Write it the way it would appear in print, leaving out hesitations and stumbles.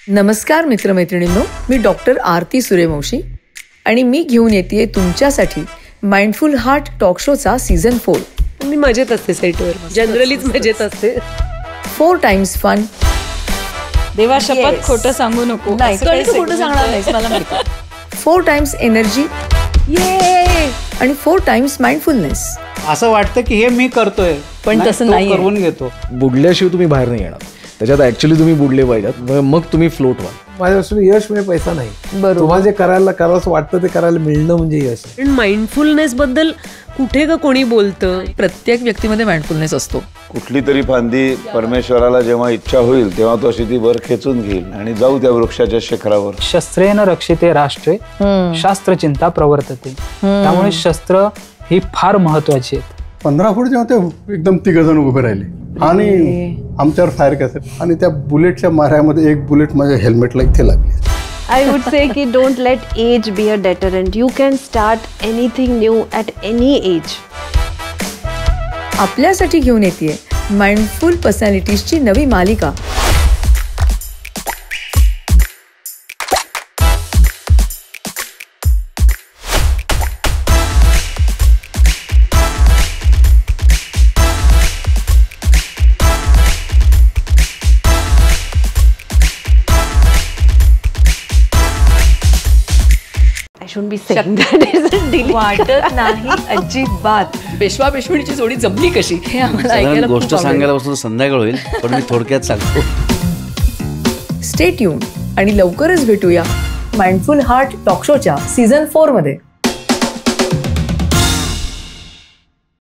नमस्कार मित्रमैत्रिणींनो, मी डॉक्टर आरती सूर्यवंशी आणि मी घेऊन येते तुमच्यासाठी माइंडफुल हार्ट टॉक शोचा सीझन 4. मी मजेत असते सेटवर, जनरलीच मजेत असते. 4 टाइम्स फन. देवा शपथ खोटं सांगू नको. नाही, खोटं सांगणार नाहीस मला माहिती. 4 टाइम्स एनर्जी आणि 4 टाइम्स माइंडफुलनेस. असं वाटतं की हे मी करतोय पण तसं नाही, करून घेतो. बुडल्याशिवाय तुम्ही बाहेर नाही येणार. त्याच्यात ऍक्च्युली तुम्ही बुडले पाहिजेत, मग तुम्ही फ्लोट व्हा. माझ्यापासून यश म्हणजे पैसा नाही. बरोबर. तुम्हाला जे करावंसं वाटतं ते करायला मिळणं म्हणजे यश. पण माइंडफुलनेस बद्दल कुठे का कोणी बोलतं. प्रत्येक व्यक्तीमध्ये माइंडफुलनेस असतो. कुठली तरी फांदी परमेश्वराला जेव्हा इच्छा होईल तेव्हा तो अशी ती वर खेचून घेईल आणि जाऊ त्या वृक्षाच्या शिखरावर. शस्त्रेण रक्षिते राष्ट्रे शास्त्रचिंता प्रवर्तते. त्यामुळे शस्त्र ही फार महत्वाची आहेत. 15 फूट जेव्हा ते एकदम 3 जण उभे राहिले आणि आमच्यावर फायर कॅसेट आणि त्या बुलेटच्या माऱ्यामध्ये एक बुलेट माझ्या हेल्मेटला इथे लागली. I would say ki don't let age be a deterrent. You can start anything new at any age. आपल्यासाठी घेऊन येते माइंडफुल पर्सनॅलिटीजची नवी मालिका. I shouldn't be saying that. It's a delete. वाटत नाही अजिबात. पेशवा पेशवणीची जोडी जमली कशी हे आम्हाला ऐकायला खूप गोष्ट सांगायला बसतो संध्याकाळ होईल, पण मी थोडक्यात सांगतो. स्टे ट्यून आणि लवकरच भेटूया माइंडफुल हार्ट टॉक शोच्या सीझन 4 मध्ये.